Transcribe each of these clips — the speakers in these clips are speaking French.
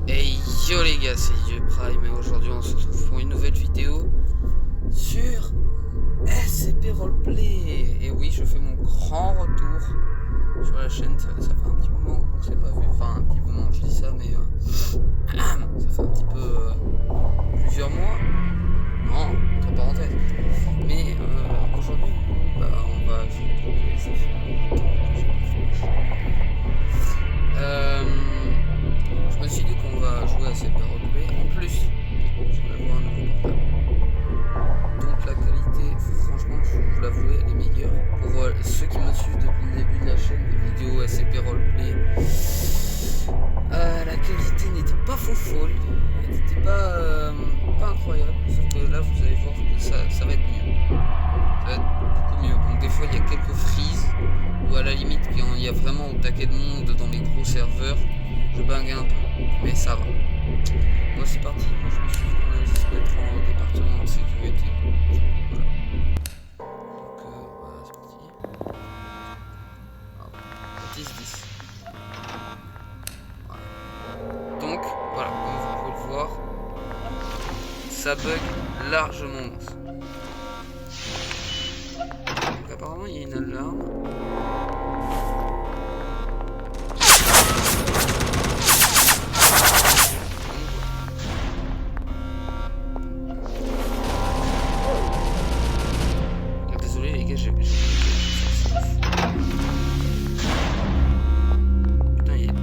Hey yo les gars, c'est Dieu Prime et aujourd'hui on se retrouve pour une nouvelle vidéo sur SCP Roleplay. Et oui, je fais mon grand retour sur la chaîne, ça fait un petit moment qu'on ne s'est pas vu, enfin un petit moment, je dis ça, mais ça fait un petit peu plusieurs mois, non, entre parenthèses. Mais aujourd'hui, on va se retrouver, ça fait longtemps que j'ai pas fait la chaîne. Je me suis dit qu'on va jouer à SCP Roleplay. En plus, je vais avoir un nouveau portable. Donc la qualité, franchement, je vais vous l'avouer, elle est meilleure. Pour ceux qui me suivent depuis le début de la chaîne, des vidéos SCP Roleplay, la qualité n'était pas folle, elle n'était pas incroyable. Sauf que là, vous allez voir que ça va être mieux. Ça va être beaucoup mieux. Bon, des fois, il y a quelques freezes, ou à la limite, quand il y a vraiment au taquet de monde dans les gros serveurs, je bangue un peu, mais ça va. Moi c'est parti, moi je me suis dit qu'on allait se mettre en département de sécurité. Voilà. Donc voilà, c'est parti. Ah, 10-10. Voilà. Donc voilà, comme vous pouvez le voir, ça bug largement. Donc apparemment il y a une alarme. Désolé les gars, j'ai putain, il y a d'eau.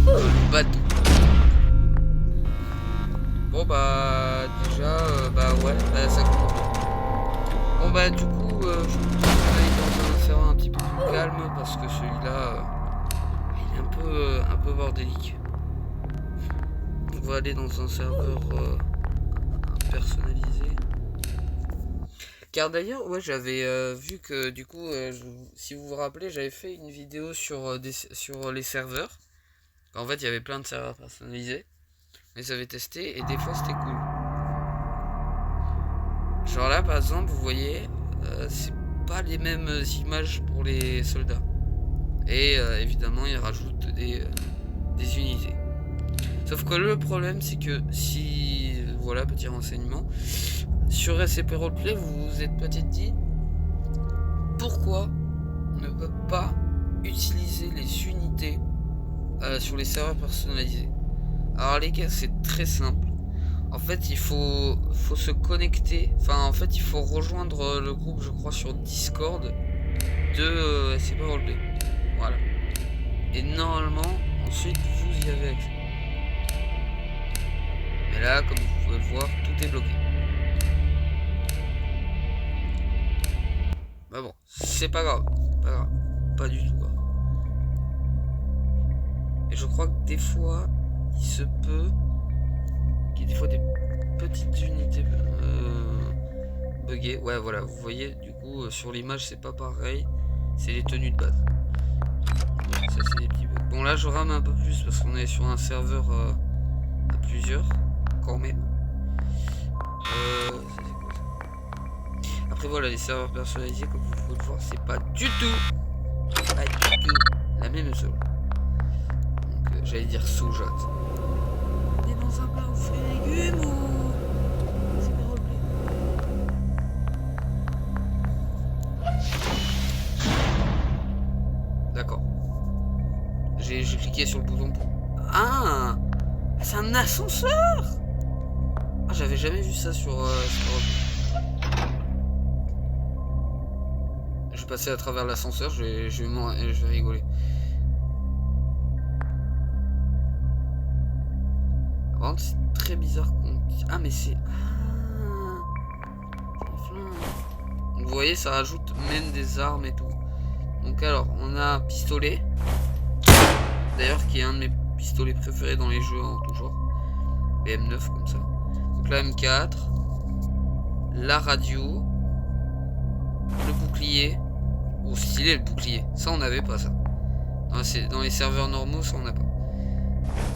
Le bateau. Bon bah déjà ouais, ça commence. Bon bah du coup je vais aller dans un serveur un petit peu plus calme parce que celui-là il est un peu bordélique. On va aller dans un serveur personnalisé. Car d'ailleurs ouais j'avais vu que du coup si vous vous rappelez j'avais fait une vidéo sur, sur les serveurs. En fait il y avait plein de serveurs personnalisés. Mais j'avais testé et des fois c'était cool. Genre là par exemple vous voyez c'est pas les mêmes images pour les soldats. Et évidemment ils rajoutent des unités. Sauf que le problème c'est que si voilà petit renseignement sur SCP Roleplay vous vous êtes peut-être dit pourquoi on ne peut pas utiliser les unités sur les serveurs personnalisés. Alors les gars c'est très simple. En fait, il faut se connecter. Enfin, en fait, il faut rejoindre le groupe, je crois, sur Discord de SCP Roleplay. Voilà. Et normalement, ensuite, vous y avez accès. Mais là, comme vous pouvez le voir, tout est bloqué. Bah bon, c'est pas grave. Pas grave. Pas du tout grave. Et je crois que des fois, il se peut qu'il y ait des fois des petites unités buggées. Ouais, voilà, vous voyez, du coup, sur l'image, c'est pas pareil. C'est les tenues de base. Ça, c'est des petits bugs. Bon, là, je rame un peu plus parce qu'on est sur un serveur à plusieurs, quand même. Après, voilà, les serveurs personnalisés, comme vous pouvez le voir, c'est pas du tout la même chose. Donc, j'allais dire saugeate. On est dans un plat aux fruits et légumes ou... C'est pas roleplay. D'accord. J'ai cliqué sur le bouton pour... Ah, c'est un ascenseur. Ah, j'avais jamais vu ça sur je vais passer à travers l'ascenseur, je vais rigoler. Par contre, c'est très bizarre qu'on... Ah, mais c'est... Ah, donc, vous voyez, ça rajoute même des armes et tout. Donc alors, on a un pistolet. D'ailleurs, qui est un de mes pistolets préférés dans les jeux en tout genre. Les M9 comme ça. Donc la M4. La radio. Le bouclier. Oh, stylé le bouclier. Ça, on n'avait pas ça. Dans les serveurs normaux, ça, on n'a pas.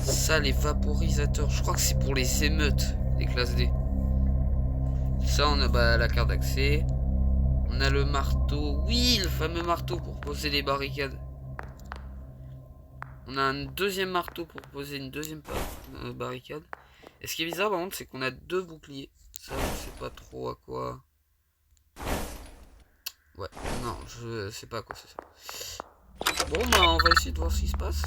Ça, les vaporisateurs, je crois que c'est pour les émeutes des classes D. Ça, on a la carte d'accès. On a le marteau. Oui, le fameux marteau pour poser les barricades. On a un deuxième marteau pour poser une deuxième barricade. Et ce qui est bizarre, par contre, c'est qu'on a 2 boucliers. Ça, je sais pas trop à quoi. Ouais, non, je sais pas à quoi c'est ça. Bon, bah, on va essayer de voir ce qui se passe.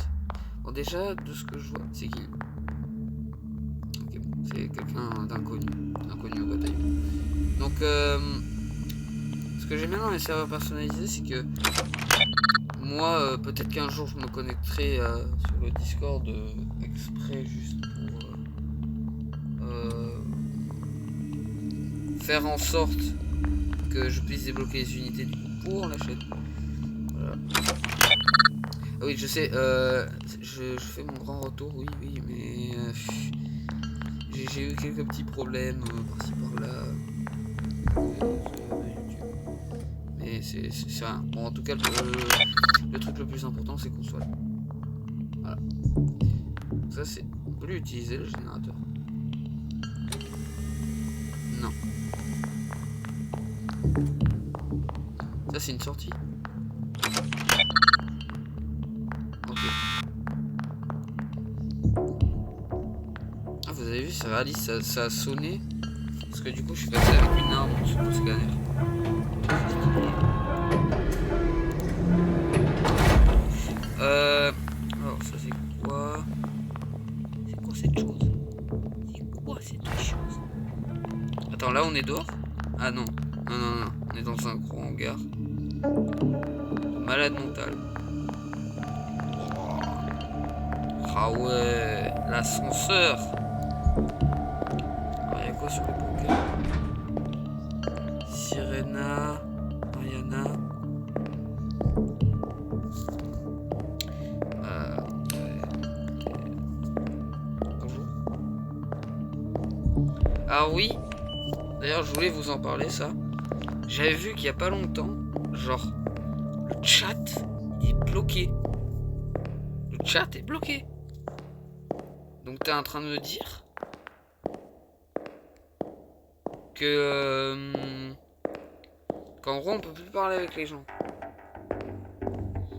Bon, déjà, de ce que je vois, c'est qui? Ok, c'est quelqu'un d'inconnu. Inconnu au bataille. Donc, ce que j'aime bien dans les serveurs personnalisés, c'est que moi, peut-être qu'un jour je me connecterai sur le Discord exprès juste pour faire en sorte que je puisse débloquer les unités du coup pour la chaîne. Voilà. Ah oui, je sais, je fais mon grand retour, oui, mais j'ai eu quelques petits problèmes par-ci par-là. Mais c'est rien. Bon, en tout cas, le truc le plus important, c'est qu'on soit là. Voilà. Ça, c'est... On peut lui utiliser, le générateur. Non. Ça, c'est une sortie. Ok. Ah, vous avez vu, c'est réaliste, ça a sonné. Parce que du coup, je suis passé avec une arme sur le scanner. Alors ça c'est quoi? C'est quoi cette chose? C'est quoi cette chose? Attends, là on est dehors? Ah non, non, on est dans un gros hangar. Malade mental. Ah ouais, l'ascenseur. Il y a quoi sur les banquets? Sirena, Mariana. Bonjour. Ah oui, d'ailleurs je voulais vous en parler ça. J'avais vu qu'il y a pas longtemps, genre, le chat est bloqué. Le chat est bloqué. Donc t'es en train de me dire que qu'en gros on peut plus parler avec les gens.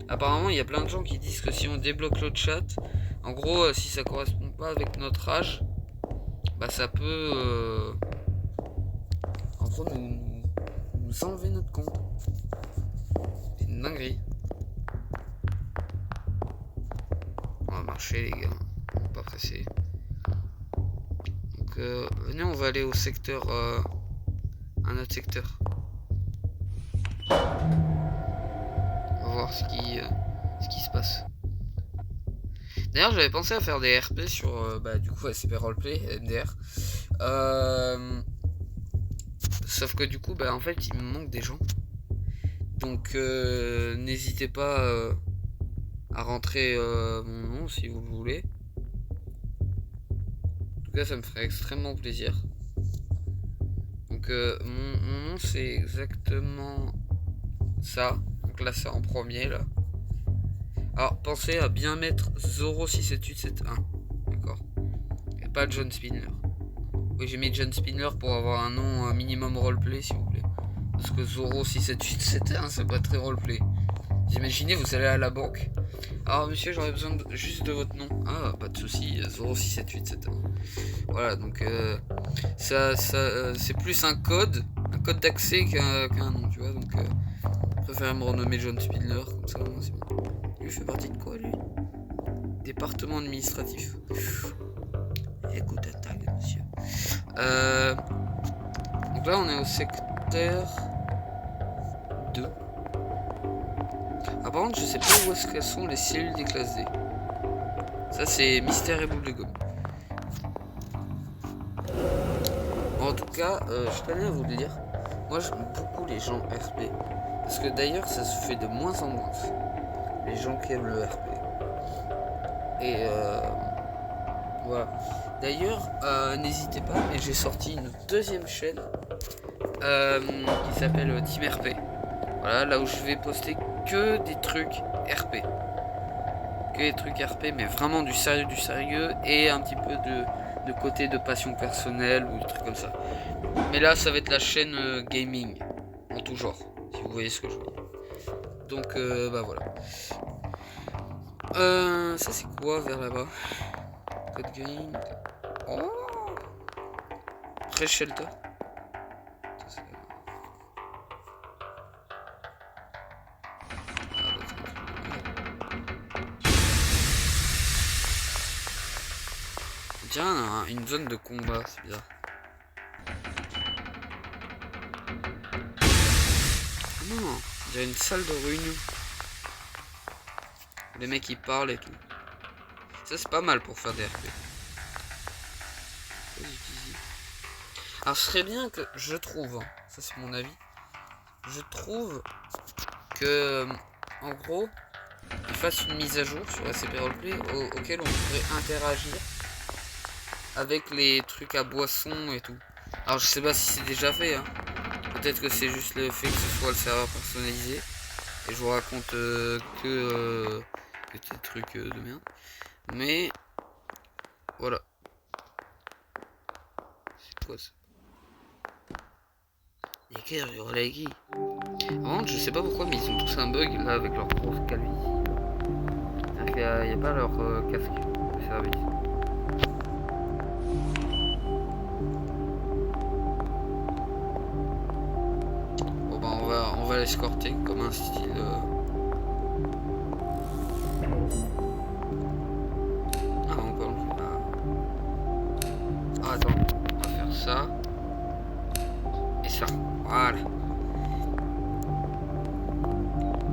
Apparemment il y a plein de gens qui disent que si on débloque le chat, en gros si ça correspond pas avec notre âge, bah ça peut en gros nous enlever notre compte. C'est une dinguerie. On va marcher les gars, on va pas presser. Donc venez, on va aller au secteur un autre secteur. On va voir ce qui se passe. D'ailleurs j'avais pensé à faire des RP sur du coup SCP Roleplay, MDR. Sauf que du coup en fait il me manque des gens. Donc n'hésitez pas à rentrer mon nom si vous le voulez. En tout cas ça me ferait extrêmement plaisir. Donc mon nom c'est exactement ça. Donc là c'est en premier là. Alors pensez à bien mettre 067871. D'accord. Et pas John Spindler. Oui, j'ai mis John Spindler pour avoir un nom minimum roleplay s'il vous plaît. Parce que 067871 c'est pas très roleplay. Vous imaginez, vous allez à la banque. Alors monsieur, j'aurais besoin juste de votre nom. Ah, pas de souci, 067871. Voilà, donc ça c'est plus un code d'accès qu'un nom, tu vois. Donc je préfère me renommer John Spindler, comme ça c'est bon. Il fait partie de quoi lui? Département administratif. Écoute, attaque, monsieur. Donc là on est au secteur 2. Ah, par contre je sais pas où est-ce qu'elles sont les cellules des classes D. Ça c'est mystère et boule de gomme. Bon, en tout cas je tenais à vous le dire. Moi j'aime beaucoup les gens RP. Parce que d'ailleurs ça se fait de moins en moins. Les gens qui aiment le RP. Et voilà. D'ailleurs, n'hésitez pas, mais j'ai sorti une deuxième chaîne qui s'appelle Team RP. Voilà, là où je vais poster que des trucs RP. que des trucs RP, mais vraiment du sérieux, et un petit peu de côté de passion personnelle ou des trucs comme ça. Mais là, ça va être la chaîne gaming, en tout genre, si vous voyez ce que je veux dire. Donc, bah voilà. Ça c'est quoi vers là-bas? Code green. Oh! Pré-shelter. Tiens, une zone de combat, c'est bizarre. Ah non, il y a une salle de réunion. Les mecs ils parlent et tout. Ça c'est pas mal pour faire des RP. Alors ce serait bien que je trouve, hein, ça c'est mon avis, je trouve que en gros ils fassent une mise à jour sur SCP Roleplay auquel on pourrait interagir avec les trucs à boisson et tout. Alors je sais pas si c'est déjà fait, hein. Peut-être que c'est juste le fait que ce soit le serveur personnalisé et je vous raconte que des trucs de merde. Mais voilà. C'est quoi ça? Écrire du relais qui? Par contre, je sais pas pourquoi, mais ils ont tous un bug là avec leur grosse calvitie. C'est-à-dire qu'il n'y a pas leur casque de service. Bon bah on va l'escorter comme un style. Ah on peut enlever là. Ah attends, on va faire ça. Et ça. Voilà.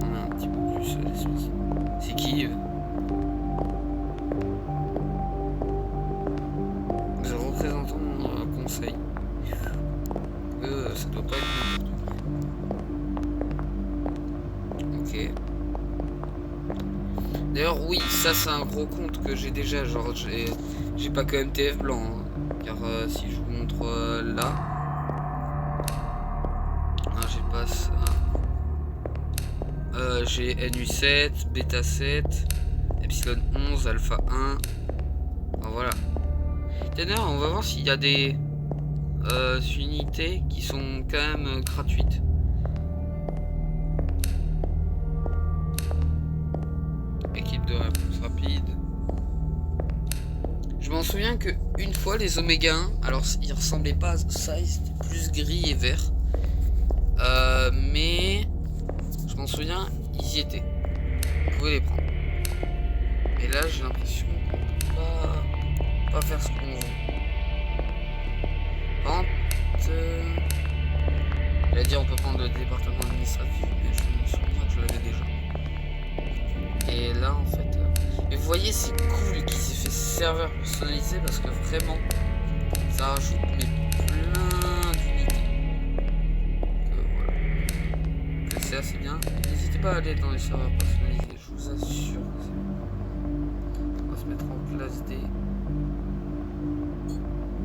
On a un petit peu plus d'espace. C'est qui le représentant conseil. Ça doit pas être n'importe qui. Ok. D'ailleurs oui, ça c'est un gros compte que j'ai déjà. Genre j'ai pas que MTF blanc. Hein, car si je vous montre là. Ah, j'ai pas ça. J'ai NU7, Beta 7, Epsilon 11, Alpha 1. Bon, voilà. D'ailleurs, on va voir s'il y a des unités qui sont quand même gratuites. Équipe de réponse rapide. Je m'en souviens que une fois les Oméga 1, alors ils ressemblaient pas à ça, ils étaient plus gris et vert. Mais je m'en souviens, ils y étaient. Vous pouvez les prendre. Et là, j'ai l'impression qu'on peut pas faire ce qu'on veut. Par contre, j'allais dire on peut prendre le département administratif, mais je me souviens que je l'avais déjà. Et là, en fait, mais vous voyez, c'est cool qu'ils aient fait serveur personnalisé parce que vraiment, ça rajoute mais plein d'unités. Voilà. Donc, c'est assez bien. N'hésitez pas à aller dans les serveurs personnalisés, je vous assure. On va se mettre en classe D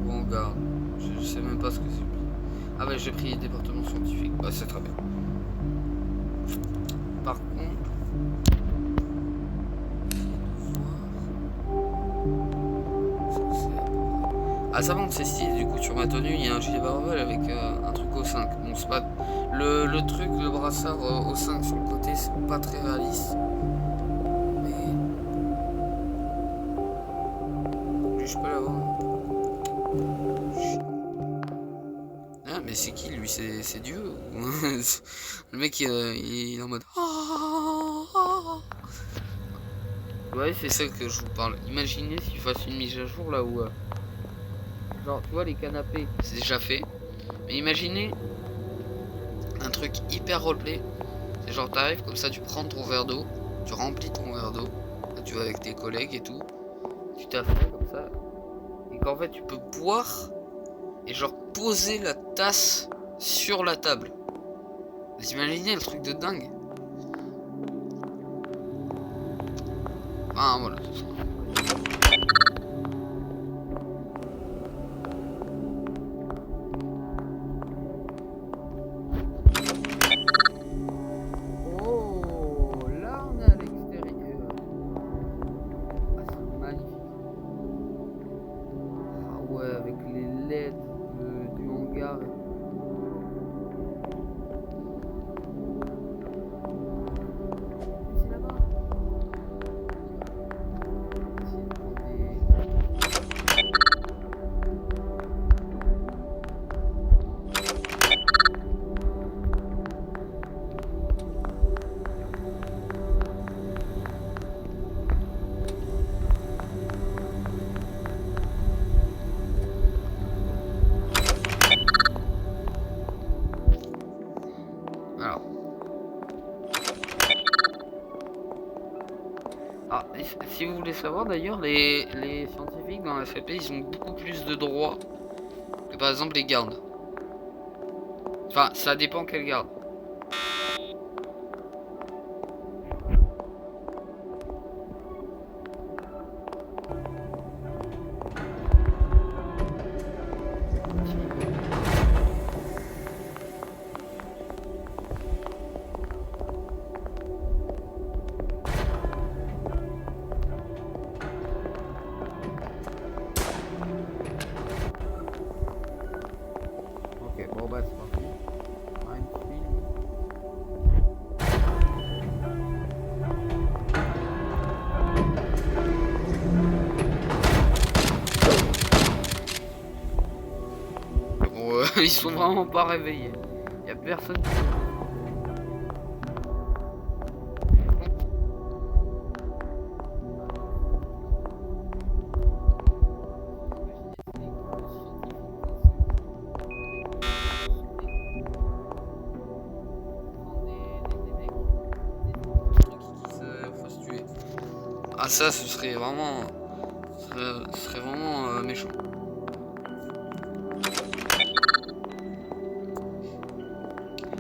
ou en garde. Je sais même pas ce que c'est. Ah bah j'ai pris département scientifique. Bah c'est très bien. Par contre, ah ça monte c'est stylé. Du coup sur ma tenue il y a un gilet barbel avec un truc au 5. Bon c'est pas le truc, le brassard au 5 sur le côté, c'est pas très réaliste. Mais lui je peux l'avoir. Ah mais c'est qui lui? C'est Dieu. Le mec il est en mode. Ouais c'est ça que je vous parle. Imaginez s'il fasse une mise à jour là où genre tu vois les canapés c'est déjà fait. Mais imaginez un truc hyper roleplay. C'est genre t'arrives comme ça, tu prends ton verre d'eau, tu remplis ton verre d'eau, tu vas avec tes collègues et tout, tu t'assois comme ça, et qu'en fait tu peux boire et genre poser la tasse sur la table. Vous imaginez le truc de dingue? Ah voilà. Oh, là on est à l'extérieur. LED du hangar. C'est là-bas. Alors. Ah, si vous voulez savoir d'ailleurs, les scientifiques dans la FP, ils ont beaucoup plus de droits que par exemple les gardes. Enfin, ça dépend quel garde. Ok, bon bah c'est parti. Bon, ils sont vraiment pas réveillés. Y a personne qui... Ah ça, ce serait vraiment... Ce serait vraiment méchant.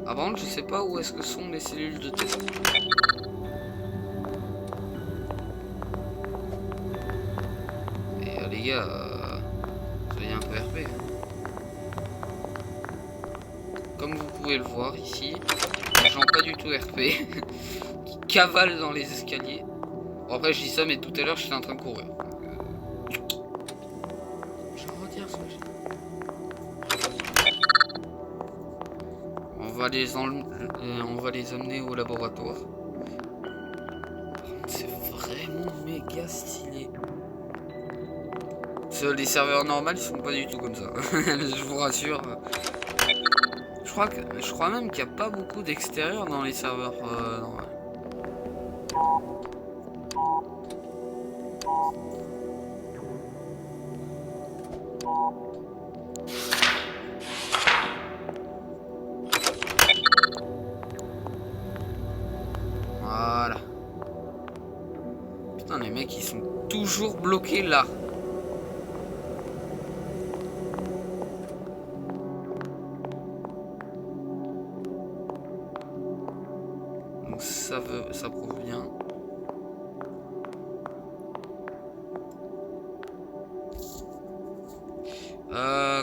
Ah par contre, je sais pas où est-ce que sont les cellules de test. Et les gars, soyez un peu RP. Comme vous pouvez le voir ici, les gens pas du tout RP, qui cavalent dans les escaliers. Bon, après je dis ça, mais tout à l'heure j'étais en train de courir. Je vais redire ça. On va les amener au laboratoire. C'est vraiment méga stylé. Les serveurs normaux ils sont pas du tout comme ça. Je vous rassure. Je crois même qu'il n'y a pas beaucoup d'extérieur dans les serveurs normaux. Voilà. Putain, les mecs ils sont toujours bloqués là. Donc ça prouve bien.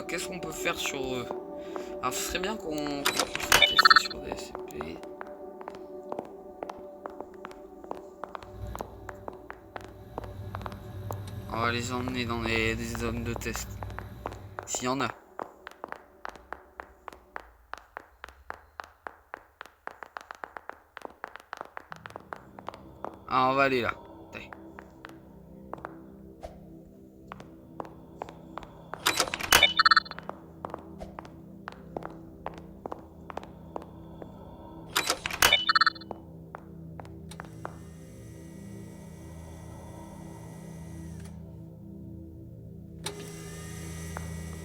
Qu'est-ce qu'on peut faire sur eux? Alors ce serait bien qu'on puisse tester sur des SCP. On va les emmener dans des zones de test. S'il y en a. Ah, on va aller là. Allez.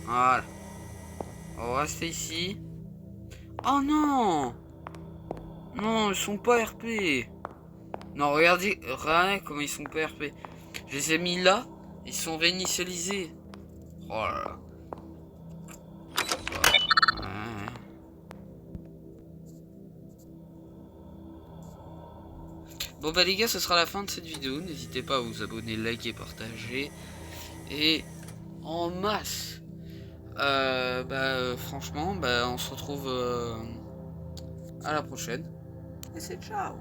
Voilà. On va rester ici. Oh non! Non, ils sont pas RP. Non, regardez comment ils sont pas RP. Je les ai mis là, ils sont réinitialisés. Oh là là. Bon bah les gars, ce sera la fin de cette vidéo. N'hésitez pas à vous abonner, liker, partager. Et en masse. Franchement, on se retrouve à la prochaine. Et c'est ciao.